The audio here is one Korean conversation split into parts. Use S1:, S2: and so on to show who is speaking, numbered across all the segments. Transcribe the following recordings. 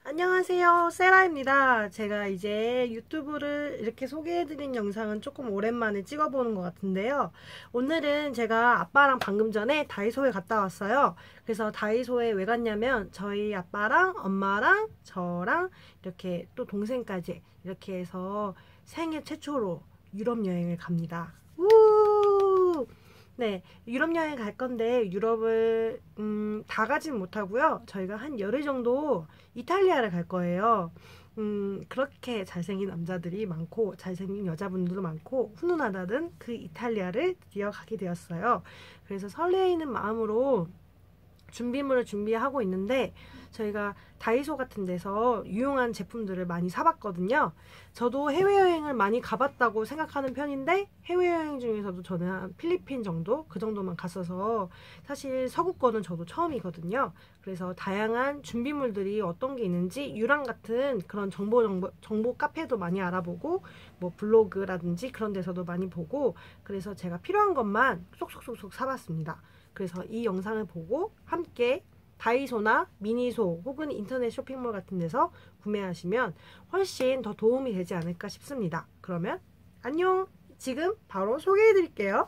S1: 안녕하세요, 세라입니다. 제가 이제 유튜브를 이렇게 소개해드린 영상은 조금 오랜만에 찍어보는 것 같은데요. 오늘은 제가 아빠랑 방금 전에 다이소에 갔다 왔어요. 그래서 다이소에 왜 갔냐면 저희 아빠랑 엄마랑 저랑 이렇게 또 동생까지 이렇게 해서 생애 최초로 유럽 여행을 갑니다. 우! 네, 유럽 여행 갈 건데 유럽을 다 가진 못하고요. 저희가 한 열흘 정도 이탈리아를 갈 거예요. 그렇게 잘생긴 남자들이 많고 잘생긴 여자분들도 많고 훈훈하다는 그 이탈리아를 드디어 가게 되었어요. 그래서 설레이는 마음으로 준비물을 준비하고 있는데 저희가 다이소 같은 데서 유용한 제품들을 많이 사봤거든요. 저도 해외여행을 많이 가봤다고 생각하는 편인데 해외여행 중에서도 저는 한 필리핀 정도? 그 정도만 갔어서 사실 서구권은 저도 처음이거든요. 그래서 다양한 준비물들이 어떤 게 있는지 유랑 같은 그런 정보 카페도 많이 알아보고 뭐 블로그라든지 그런 데서도 많이 보고 그래서 제가 필요한 것만 쏙쏙쏙쏙 사봤습니다. 그래서 이 영상을 보고 함께 다이소나 미니소 혹은 인터넷 쇼핑몰 같은 데서 구매하시면 훨씬 더 도움이 되지 않을까 싶습니다. 그러면 안녕! 지금 바로 소개해 드릴게요.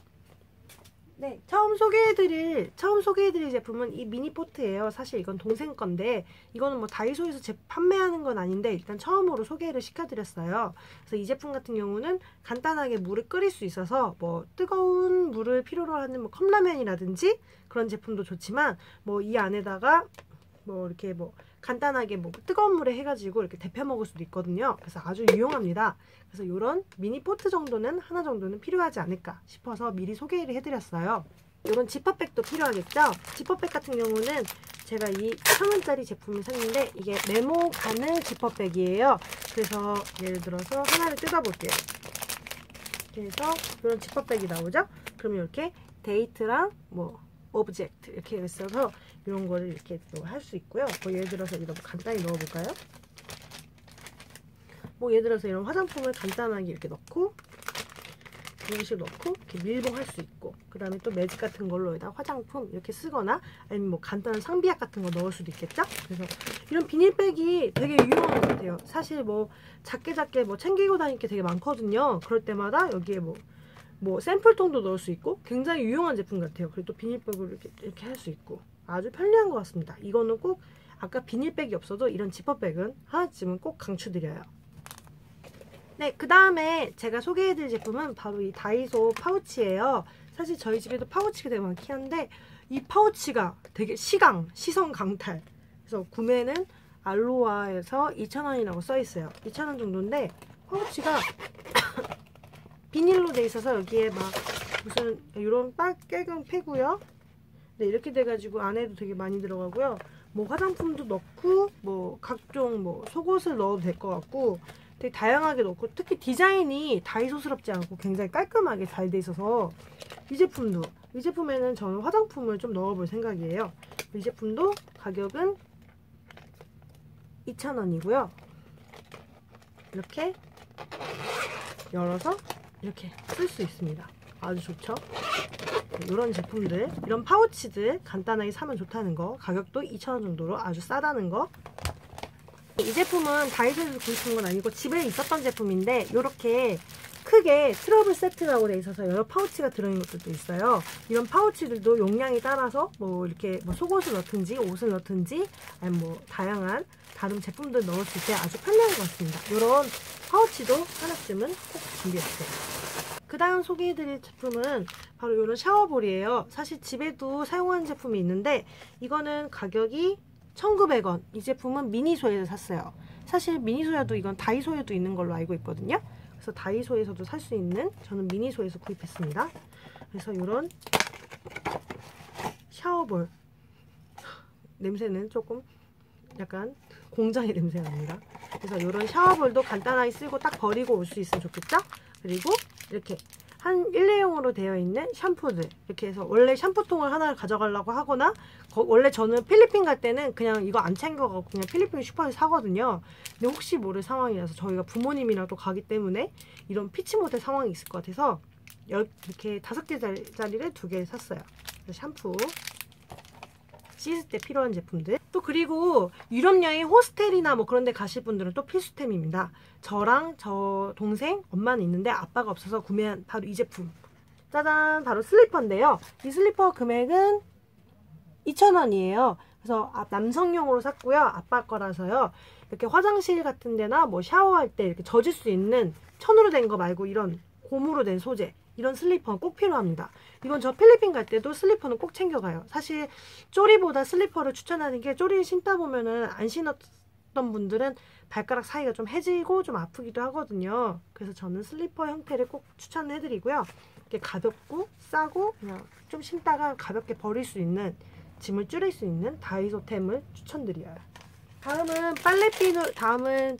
S1: 네, 처음 소개해드릴 제품은 이 미니포트예요. 사실 이건 동생 건데 이거는 뭐 다이소에서 판매하는 건 아닌데 일단 처음으로 소개를 시켜드렸어요. 그래서 이 제품 같은 경우는 간단하게 물을 끓일 수 있어서 뭐 뜨거운 물을 필요로 하는 뭐 컵라면이라든지 그런 제품도 좋지만 뭐 이 안에다가 뭐 이렇게 뭐 간단하게 뭐 뜨거운 물에 해가지고 이렇게 데펴 먹을 수도 있거든요. 그래서 아주 유용합니다. 그래서 이런 미니 포트 정도는 하나 정도는 필요하지 않을까 싶어서 미리 소개를 해드렸어요. 이런 지퍼백도 필요하겠죠? 지퍼백 같은 경우는 제가 이 1,000원짜리 제품을 샀는데 이게 메모 가능 지퍼백이에요. 그래서 예를 들어서 하나를 뜯어볼게요. 그래서 이런 지퍼백이 나오죠? 그러면 이렇게 데이트랑 뭐 오브젝트 이렇게 있어서 이런 거를 이렇게 또 할 수 있고요. 뭐 예를 들어서 이거 간단히 넣어볼까요? 뭐 예를 들어서 이런 화장품을 간단하게 이렇게 넣고 이런 식으로 넣고 이렇게 밀봉할 수 있고 그 다음에 또 매직 같은 걸로 여기다 화장품 이렇게 쓰거나 아니면 뭐 간단한 상비약 같은 거 넣을 수도 있겠죠? 그래서 이런 비닐백이 되게 유용한 것 같아요. 사실 뭐 작게 뭐 챙기고 다닐 게 되게 많거든요. 그럴 때마다 여기에 뭐 샘플통도 넣을 수 있고 굉장히 유용한 제품 같아요. 그리고 또 비닐백으로 이렇게 할 수 있고 아주 편리한 것 같습니다. 이거는 꼭 아까 비닐백이 없어도 이런 지퍼백은 하나쯤은 꼭 강추드려요. 네, 그 다음에 제가 소개해드릴 제품은 바로 이 다이소 파우치예요. 사실 저희 집에도 파우치가 되게 많긴 한데 이 파우치가 되게 시선 강탈. 그래서 구매는 알로아에서 2,000원이라고 써있어요. 2,000원 정도인데 파우치가 비닐로 돼 있어서 여기에 막 무슨 이런 빨갱 패고요. 네, 이렇게 돼가지고 안에도 되게 많이 들어가고요. 뭐 화장품도 넣고 뭐 각종 뭐 속옷을 넣어도 될 것 같고 되게 다양하게 넣고 특히 디자인이 다이소스럽지 않고 굉장히 깔끔하게 잘 돼 있어서 이 제품에는 저는 화장품을 좀 넣어볼 생각이에요. 이 제품도 가격은 2,000원이고요. 이렇게 열어서 이렇게 쓸 수 있습니다. 아주 좋죠? 이런 제품들, 이런 파우치들 간단하게 사면 좋다는 거, 가격도 2,000원 정도로 아주 싸다는 거. 이 제품은 다이소에서 구입한 건 아니고 집에 있었던 제품인데 이렇게 크게 트러블 세트라고 돼 있어서 여러 파우치가 들어있는 것들도 있어요. 이런 파우치들도 용량에 따라서 뭐 이렇게 뭐 속옷을 넣든지 옷을 넣든지 아니면 뭐 다양한 다른 제품들 넣었을 때 아주 편리한 것 같습니다. 이런 파우치도 하나쯤은 꼭 준비해주세요. 그 다음 소개해드릴 제품은 바로 이런 샤워볼이에요. 사실 집에도 사용하는 제품이 있는데 이거는 가격이 1,900원. 이 제품은 미니소에서 샀어요. 사실 미니소에도 이건 다이소에도 있는 걸로 알고 있거든요. 그래서 다이소에서도 살 수 있는 저는 미니소에서 구입했습니다. 그래서 이런 샤워볼 냄새는 조금 약간 공장의 냄새가 납니다. 그래서 이런 샤워볼도 간단하게 쓰고 딱 버리고 올 수 있으면 좋겠죠? 그리고 이렇게 한 일회용으로 되어 있는 샴푸들 이렇게 해서 원래 샴푸통을 하나를 가져가려고 하거나 원래 저는 필리핀 갈 때는 그냥 이거 안 챙겨가고 그냥 필리핀 슈퍼에서 사거든요. 근데 혹시 모를 상황이라서 저희가 부모님이랑 또 가기 때문에 이런 피치 못할 상황이 있을 것 같아서 이렇게 5개짜리를 2개 샀어요. 샴푸 씻을 때 필요한 제품들. 또 그리고 유럽 여행 호스텔이나 뭐 그런 데 가실 분들은 또 필수템입니다. 저랑 저 동생, 엄마는 있는데 아빠가 없어서 구매한 바로 이 제품. 짜잔! 바로 슬리퍼인데요. 이 슬리퍼 금액은 2,000원이에요. 그래서 남성용으로 샀고요. 아빠 거라서요. 이렇게 화장실 같은 데나 뭐 샤워할 때 이렇게 젖을 수 있는 천으로 된 거 말고 이런 고무로 된 소재, 이런 슬리퍼는 꼭 필요합니다. 이건 저 필리핀 갈 때도 슬리퍼는 꼭 챙겨가요. 사실 쪼리보다 슬리퍼를 추천하는 게, 쪼리 신다 보면은 안 신었던 분들은 발가락 사이가 좀 해지고 좀 아프기도 하거든요. 그래서 저는 슬리퍼 형태를 꼭 추천해드리고요. 이렇게 가볍고 싸고 그냥 좀 신다가 가볍게 버릴 수 있는, 짐을 줄일 수 있는 다이소템을 추천드려요. 다음은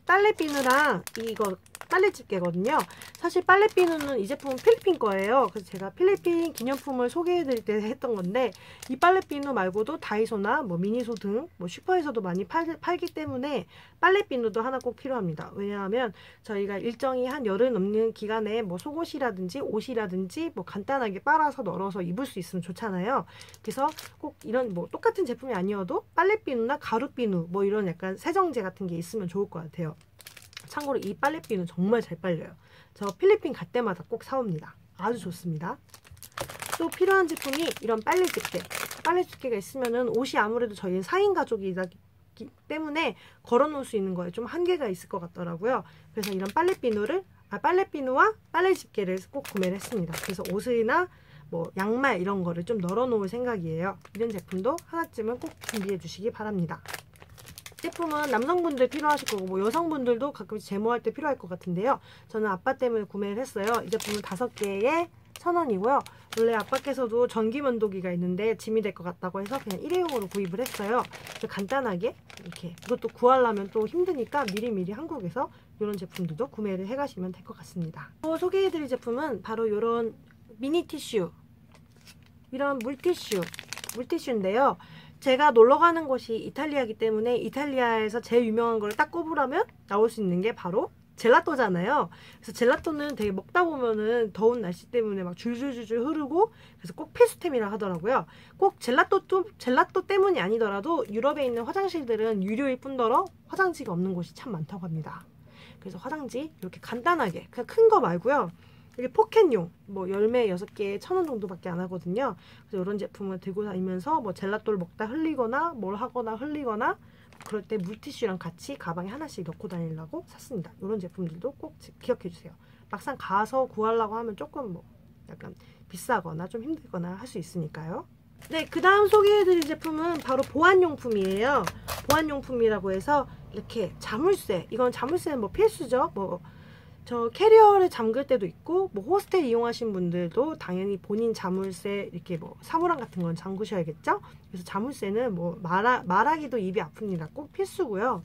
S1: 빨래비누랑 이거 빨래집게거든요. 사실 빨래비누는 이 제품은 필리핀 거예요. 그래서 제가 필리핀 기념품을 소개해드릴 때 했던 건데, 이 빨래비누 말고도 다이소나 뭐 미니소 등 뭐 슈퍼에서도 많이 팔기 때문에 빨래비누도 하나 꼭 필요합니다. 왜냐하면 저희가 일정이 한 열흘 넘는 기간에 뭐 속옷이라든지 옷이라든지 뭐 간단하게 빨아서 널어서 입을 수 있으면 좋잖아요. 그래서 꼭 이런 뭐 똑같은 제품이 아니어도 빨래비누나 가루비누 뭐 이런 약간 세정제 같은 게 있으면 좋을 것 같아요. 참고로 이 빨래비누 정말 잘 빨려요. 저 필리핀 갈 때마다 꼭 사옵니다. 아주 좋습니다. 또 필요한 제품이 이런 빨래집게. 빨래집게가 있으면은 옷이 아무래도 저희는 4인 가족이기 때문에 걸어놓을 수 있는 거에 좀 한계가 있을 것 같더라고요. 그래서 이런 빨래비누와 빨래집게를 꼭 구매를 했습니다. 그래서 옷이나 뭐 양말 이런 거를 좀 널어놓을 생각이에요. 이런 제품도 하나쯤은 꼭 준비해 주시기 바랍니다. 제품은 남성분들 필요하실 거고 뭐 여성분들도 가끔씩 제모할 때 필요할 것 같은데요. 저는 아빠 때문에 구매를 했어요. 이 제품은 5개에 1,000원이고요. 원래 아빠께서도 전기면도기가 있는데 짐이 될 것 같다고 해서 그냥 일회용으로 구입을 했어요. 간단하게 이렇게, 이것도 구하려면 또 힘드니까 미리미리 한국에서 이런 제품들도 구매를 해가시면 될 것 같습니다. 또 소개해드릴 제품은 바로 이런 미니 티슈, 이런 물티슈인데요. 제가 놀러가는 곳이 이탈리아이기 때문에 이탈리아에서 제일 유명한 걸 딱 꼽으라면 나올 수 있는 게 바로 젤라또잖아요. 그래서 젤라또는 되게 먹다 보면은 더운 날씨 때문에 막 줄줄줄줄 흐르고, 그래서 꼭 필수템이라 하더라고요. 꼭 젤라또 때문이 아니더라도 유럽에 있는 화장실들은 유료일 뿐더러 화장지가 없는 곳이 참 많다고 합니다. 그래서 화장지 이렇게 간단하게, 그냥 큰 거 말고요. 이게 포켓용, 뭐 열매 6개에 1,000원 정도밖에 안 하거든요. 그래서 이런 제품을 들고 다니면서 뭐 젤라또를 먹다 흘리거나 뭘 하거나 흘리거나 그럴 때 물티슈랑 같이 가방에 하나씩 넣고 다니려고 샀습니다. 이런 제품들도 꼭 기억해 주세요. 막상 가서 구하려고 하면 조금 뭐 약간 비싸거나 좀 힘들거나 할 수 있으니까요. 네, 그 다음 소개해드릴 제품은 바로 보안용품이에요. 보안용품이라고 해서 이렇게 자물쇠, 이건 자물쇠는 뭐 필수죠. 뭐 저 캐리어를 잠글 때도 있고, 뭐 호스텔 이용하신 분들도 당연히 본인 자물쇠 이렇게 뭐 사물함 같은 건 잠그셔야겠죠. 그래서 자물쇠는 뭐 말하기도 입이 아픕니다. 꼭 필수고요.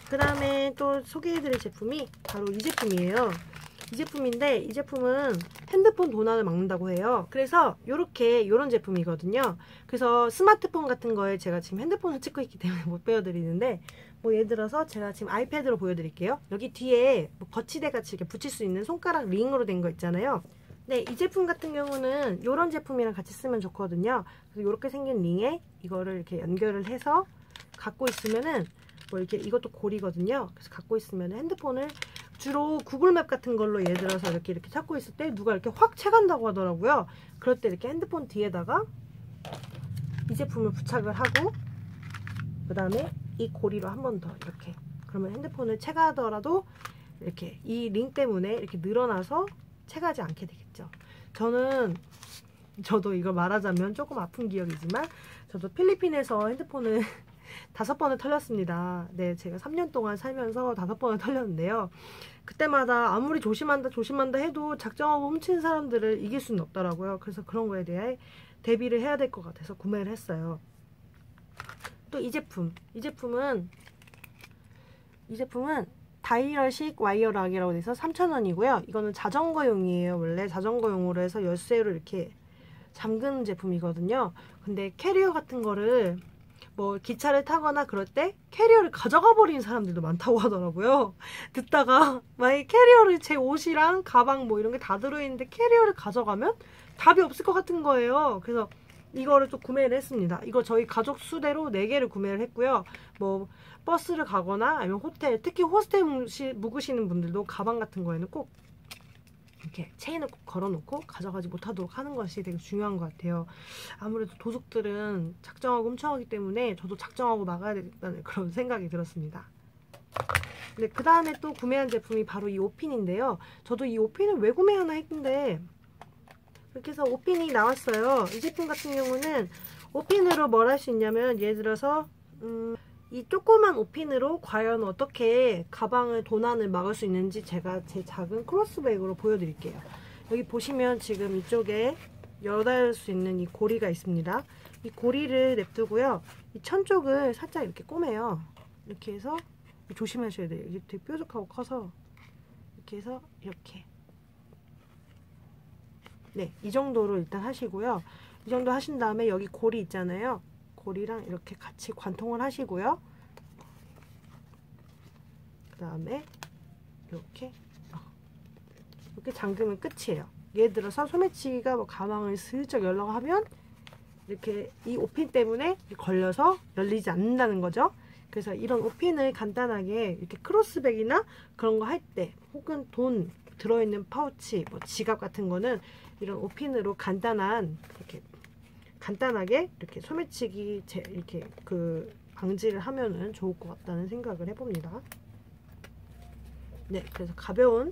S1: 그 다음에 또 소개해드릴 제품이 바로 이 제품이에요. 이 제품인데, 이 제품은 핸드폰 도난을 막는다고 해요. 그래서 요런 제품이거든요. 그래서 스마트폰 같은 거에 제가 지금 핸드폰을 찍고 있기 때문에 못 보여드리는데, 뭐 예를 들어서 제가 지금 아이패드로 보여드릴게요. 여기 뒤에 뭐 거치대 같이 이렇게 붙일 수 있는 손가락 링으로 된 거 있잖아요. 네, 이 제품 같은 경우는 요런 제품이랑 같이 쓰면 좋거든요. 그래서 이렇게 생긴 링에 이거를 이렇게 연결을 해서 갖고 있으면은 뭐 이렇게, 이것도 고리거든요. 그래서 갖고 있으면 핸드폰을 주로 구글맵 같은 걸로 예를 들어서 이렇게 찾고 있을 때 누가 이렇게 확 채간다고 하더라고요. 그럴 때 이렇게 핸드폰 뒤에다가 이 제품을 부착을 하고, 그 다음에 이 고리로 한 번 더 이렇게, 그러면 핸드폰을 채가더라도 이렇게 이 링 때문에 이렇게 늘어나서 채가지 않게 되겠죠. 저도 이걸 말하자면 조금 아픈 기억이지만, 저도 필리핀에서 핸드폰을 5번을 털렸습니다. 네, 제가 3년 동안 살면서 5번을 털렸는데요. 그때마다 아무리 조심한다 해도 작정하고 훔친 사람들을 이길 수는 없더라고요. 그래서 그런 거에 대해 대비를 해야 될 것 같아서 구매를 했어요. 또 이 제품은 다이얼식 와이어락이라고 해서 3,000원이고요. 이거는 자전거용이에요. 원래 자전거용으로 해서 열쇠로 이렇게 잠그는 제품이거든요. 근데 캐리어 같은 거를 뭐 기차를 타거나 그럴 때 캐리어를 가져가 버리는 사람들도 많다고 하더라고요. 듣다가 만약에 캐리어를, 제 옷이랑 가방 뭐 이런 게 다 들어있는데 캐리어를 가져가면 답이 없을 것 같은 거예요. 그래서 이거를 또 구매를 했습니다. 이거 저희 가족 수대로 4개를 구매를 했고요. 뭐 버스를 가거나 아니면 호텔, 특히 호스텔 묵으시는 분들도 가방 같은 거에는 꼭 이렇게 체인을 꼭 걸어놓고 가져가지 못하도록 하는 것이 되게 중요한 것 같아요. 아무래도 도둑들은 작정하고 훔쳐가기 때문에 저도 작정하고 막아야 되겠다는 그런 생각이 들었습니다. 네, 그 다음에 또 구매한 제품이 바로 이 옷핀인데요. 저도 이 옷핀을 왜 구매하나 했는데 이렇게 해서 옷핀이 나왔어요. 이 제품 같은 경우는 옷핀으로 뭘 할 수 있냐면 예를 들어서 이 조그만 옷핀으로 과연 어떻게 가방을 도난을 막을 수 있는지 제가 제 작은 크로스백으로 보여드릴게요. 여기 보시면 지금 이쪽에 열어달 수 있는 이 고리가 있습니다. 이 고리를 냅두고요. 이 천 쪽을 살짝 이렇게 꼬매요. 이렇게 해서 조심하셔야 돼요. 이게 되게 뾰족하고 커서 이렇게 해서 이렇게 네, 이 정도로 일단 하시고요. 이 정도 하신 다음에 여기 고리 있잖아요. 고리랑 이렇게 같이 관통을 하시고요. 그 다음에 이렇게 잠그면 끝이에요. 예를 들어서 소매치기가 뭐 가방을 슬쩍 열려고 하면 이렇게 이 옷핀 때문에 걸려서 열리지 않는다는 거죠. 그래서 이런 옷핀을 간단하게 이렇게 크로스백이나 그런 거 할 때 혹은 돈 들어있는 파우치, 뭐 지갑 같은 거는 이런 옷핀으로 간단하게 이렇게 소매치기 이렇게 그 방지를 하면은 좋을 것 같다는 생각을 해봅니다. 네, 그래서 가벼운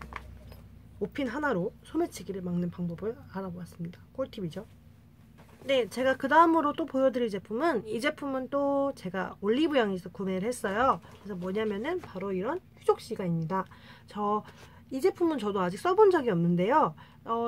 S1: 옷핀 하나로 소매치기를 막는 방법을 알아보았습니다. 꿀팁이죠. 네, 제가 그 다음으로 또 보여드릴 제품은 이 제품은 또 제가 올리브영에서 구매를 했어요. 그래서 뭐냐면은 바로 이런 휴족시가입니다. 이 제품은 저도 아직 써본 적이 없는데요.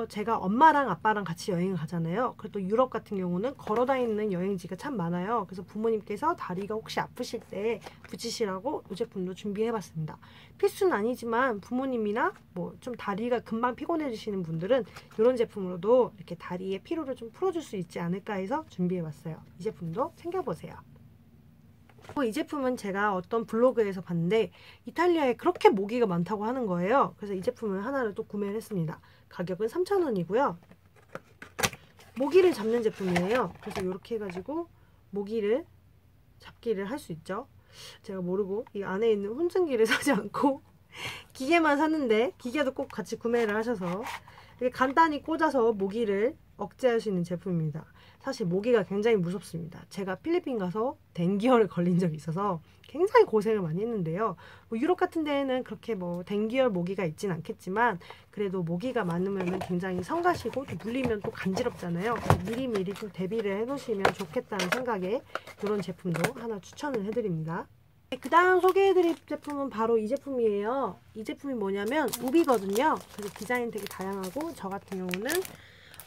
S1: 제가 엄마랑 아빠랑 같이 여행을 가잖아요. 그래도 유럽 같은 경우는 걸어다니는 여행지가 참 많아요. 그래서 부모님께서 다리가 혹시 아프실 때 붙이시라고 이 제품도 준비해봤습니다. 필수는 아니지만 부모님이나 뭐 좀 다리가 금방 피곤해지시는 분들은 이런 제품으로도 이렇게 다리의 피로를 좀 풀어줄 수 있지 않을까 해서 준비해봤어요. 이 제품도 챙겨보세요. 이 제품은 제가 어떤 블로그에서 봤는데 이탈리아에 그렇게 모기가 많다고 하는 거예요. 그래서 이 제품을 하나를 또 구매를 했습니다. 가격은 3,000원이고요. 모기를 잡는 제품이에요. 그래서 이렇게 해가지고 모기를 잡기를 할 수 있죠. 제가 모르고 이 안에 있는 혼증기를 사지 않고 기계만 샀는데 기계도 꼭 같이 구매를 하셔서 이렇게 간단히 꽂아서 모기를 억제할 수 있는 제품입니다. 사실 모기가 굉장히 무섭습니다. 제가 필리핀 가서 댕기열에 걸린 적이 있어서 굉장히 고생을 많이 했는데요. 뭐 유럽 같은 데에는 그렇게 뭐 댕기열 모기가 있진 않겠지만 그래도 모기가 많으면 굉장히 성가시고 또 물리면 또 간지럽잖아요. 미리미리 좀 대비를 해놓으시면 좋겠다는 생각에 이런 제품도 하나 추천을 해드립니다. 그 다음 소개해드릴 제품은 바로 이 제품이에요. 이 제품이 뭐냐면 우비거든요. 그래서 디자인 되게 다양하고 저 같은 경우는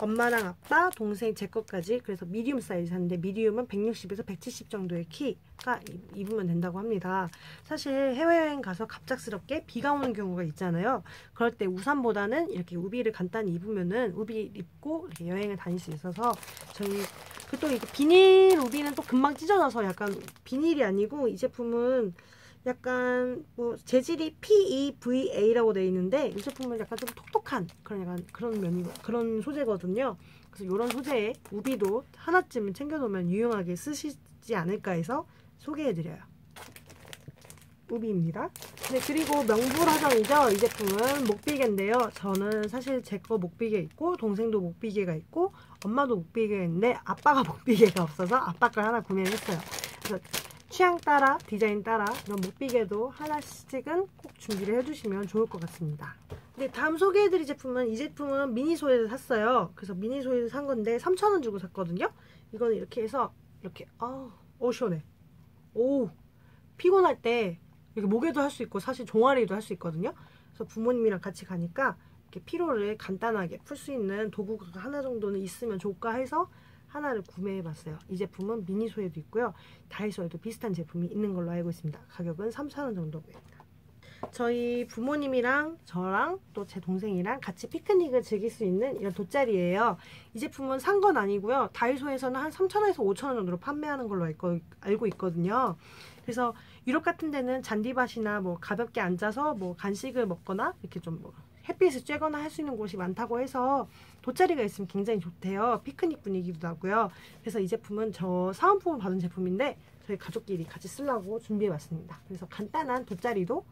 S1: 엄마랑 아빠, 동생 제 것까지 그래서 미디움 사이즈 샀는데 미디움은 160에서 170 정도의 키가 입으면 된다고 합니다. 사실 해외여행 가서 갑작스럽게 비가 오는 경우가 있잖아요. 그럴 때 우산보다는 이렇게 우비를 간단히 입으면은 우비 입고 이렇게 여행을 다닐 수 있어서 또 이게 비닐 우비는 또 금방 찢어져서 약간 비닐이 아니고 이 제품은 약간 뭐 재질이 PEVA라고 되어 있는데 이 제품은 약간 좀 톡톡한 그런 소재거든요. 그래서 이런 소재의 우비도 하나쯤은 챙겨놓으면 유용하게 쓰시지 않을까 해서 소개해드려요. 우비입니다. 네, 그리고 명불허전이죠. 이 제품은 목비계인데요. 저는 사실 제 거 목비계 있고 동생도 목비계가 있고 엄마도 목비계가 있는데 아빠가 목비계가 없어서 아빠 걸 하나 구매했어요. 그래서 취향 따라 디자인 따라 이런 목비계도 하나씩은 꼭 준비를 해주시면 좋을 것 같습니다. 네, 다음 소개해드릴 제품은 이 제품은 미니소에서 샀어요. 그래서 미니소에서 산 건데 3,000원 주고 샀거든요. 이거는 이렇게 해서 이렇게 시원해. 오, 피곤할 때 이렇게 목에도 할 수 있고 사실 종아리에도 할 수 있거든요. 그래서 부모님이랑 같이 가니까 이렇게 피로를 간단하게 풀 수 있는 도구가 하나 정도는 있으면 좋을까 해서 하나를 구매해봤어요. 이 제품은 미니소에도 있고요. 다이소에도 비슷한 제품이 있는 걸로 알고 있습니다. 가격은 3,000원 정도입니다. 저희 부모님이랑 저랑 또 제 동생이랑 같이 피크닉을 즐길 수 있는 이런 돗자리예요. 이 제품은 산 건 아니고요. 다이소에서는 한 3,000원에서 5,000원 정도로 판매하는 걸로 알고 있거든요. 그래서 유럽 같은 데는 잔디밭이나 뭐 가볍게 앉아서 뭐 간식을 먹거나 이렇게 좀 뭐 햇빛을 쬐거나 할 수 있는 곳이 많다고 해서 돗자리가 있으면 굉장히 좋대요. 피크닉 분위기도 나고요. 그래서 이 제품은 저 사은품을 받은 제품인데 저희 가족끼리 같이 쓰려고 준비해 왔습니다. 그래서 간단한 돗자리도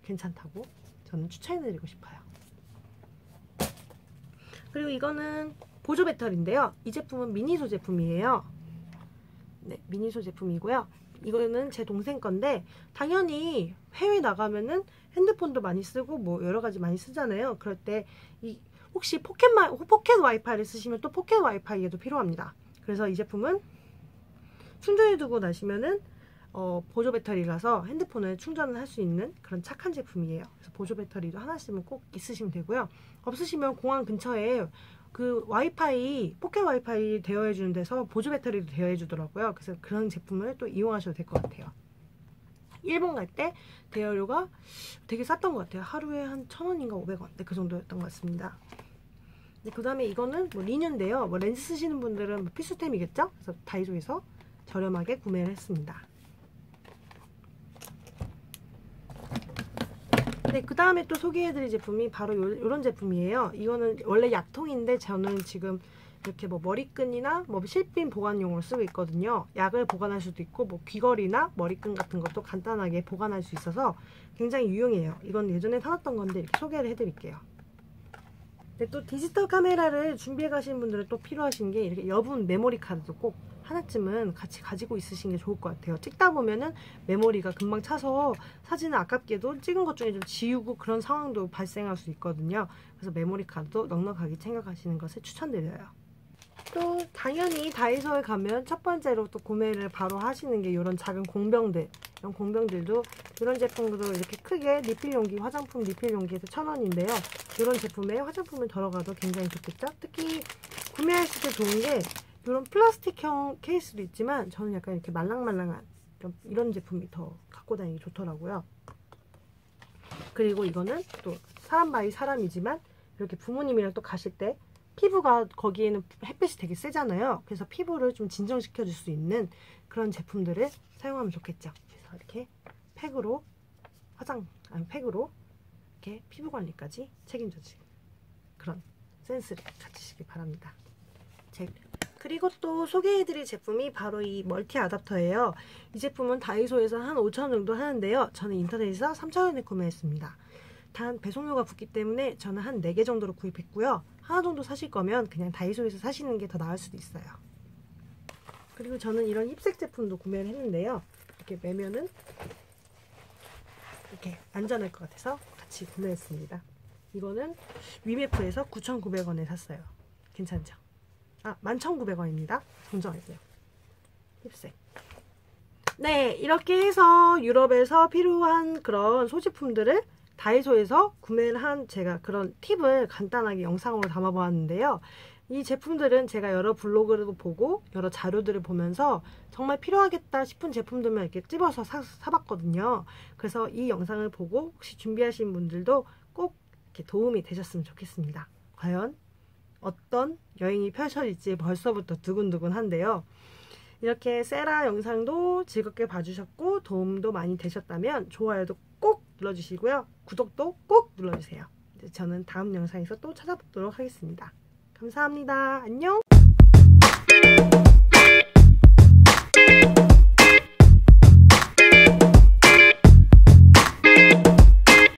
S1: 괜찮다고 저는 추천해드리고 싶어요. 그리고 이거는 보조 배터리인데요. 이 제품은 미니소 제품이에요. 네, 미니소 제품이고요. 이거는 제 동생 건데 당연히 해외 나가면은 핸드폰도 많이 쓰고 뭐 여러 가지 많이 쓰잖아요. 그럴 때 이 혹시 포켓 와이파이를 쓰시면 또 포켓 와이파이에도 필요합니다. 그래서 이 제품은 충전해 두고 나시면은 보조 배터리라서 핸드폰을 충전을 할 수 있는 그런 착한 제품이에요. 그래서 보조 배터리도 하나씩은 꼭 있으시면 되고요. 없으시면 공항 근처에 그 와이파이, 포켓 와이파이 대여해 주는 데서 보조 배터리도 대여해 주더라고요. 그래서 그런 제품을 또 이용하셔도 될 것 같아요. 일본 갈 때 대여료가 되게 쌌던 것 같아요. 하루에 한 1,000원인가 500원. 네, 그 정도였던 것 같습니다. 네, 그 다음에 이거는 뭐 리뉴인데요. 뭐 렌즈 쓰시는 분들은 뭐 필수템이겠죠? 그래서 다이소에서 저렴하게 구매를 했습니다. 네, 그 다음에 또 소개해드릴 제품이 바로 이런 제품이에요. 이거는 원래 약통인데 저는 지금 이렇게 뭐 머리끈이나 뭐 실핀 보관용으로 쓰고 있거든요. 약을 보관할 수도 있고 뭐 귀걸이나 머리끈 같은 것도 간단하게 보관할 수 있어서 굉장히 유용해요. 이건 예전에 사놨던 건데 이렇게 소개를 해드릴게요. 네, 또 디지털 카메라를 준비해 가시는 분들은 또 필요하신 게 이렇게 여분 메모리 카드도 꼭 하나쯤은 같이 가지고 있으시는 게 좋을 것 같아요. 찍다 보면은 메모리가 금방 차서 사진을 아깝게도 찍은 것 중에 좀 지우고 그런 상황도 발생할 수 있거든요. 그래서 메모리 카드도 넉넉하게 챙겨가시는 것을 추천드려요. 또 당연히 다이소에 가면 첫 번째로 또 구매를 바로 하시는 게 이런 작은 공병들, 이런 공병들도 이런 제품으로 이렇게 크게 리필 용기, 화장품 리필 용기에서 1,000원인데요. 이런 제품에 화장품을 덜어가도 굉장히 좋겠죠? 특히 구매하실 때 좋은 게 이런 플라스틱형 케이스도 있지만 저는 약간 이렇게 말랑말랑한 이런 제품이 더 갖고 다니기 좋더라고요. 그리고 이거는 또 사람 바이 사람이지만 이렇게 부모님이랑 또 가실 때 피부가 거기에는 햇빛이 되게 세잖아요. 그래서 피부를 좀 진정시켜 줄 수 있는 그런 제품들을 사용하면 좋겠죠. 그래서 이렇게 팩으로 팩으로 이렇게 피부 관리까지 책임져주는 그런 센스를 가지시기 바랍니다. 그리고 또 소개해드릴 제품이 바로 이 멀티 아답터예요. 이 제품은 다이소에서 한 5,000원 정도 하는데요. 저는 인터넷에서 3,000원에 구매했습니다. 단 배송료가 붙기 때문에 저는 한 4개 정도로 구입했고요. 하나 정도 사실 거면 그냥 다이소에서 사시는 게 더 나을 수도 있어요. 그리고 저는 이런 힙색 제품도 구매를 했는데요. 이렇게 매면은 이렇게 안전할 것 같아서 같이 구매했습니다. 이거는 위메프에서 9,900원에 샀어요. 괜찮죠? 11,900원입니다. 정정할게요. 힙색. 네, 이렇게 해서 유럽에서 필요한 그런 소지품들을 다이소에서 구매를 한 제가 그런 팁을 간단하게 영상으로 담아보았는데요. 이 제품들은 제가 여러 블로그를 보고 여러 자료들을 보면서 정말 필요하겠다 싶은 제품들만 이렇게 집어서 사봤거든요. 그래서 이 영상을 보고 혹시 준비하신 분들도 꼭 이렇게 도움이 되셨으면 좋겠습니다. 과연 어떤 여행이 펼쳐질지 벌써부터 두근두근한데요. 이렇게 세라 영상도 즐겁게 봐주셨고 도움도 많이 되셨다면 좋아요도 꼭 눌러주시고요. 구독도 꼭 눌러주세요. 저는 다음 영상에서 또 찾아뵙도록 하겠습니다. 감사합니다. 안녕!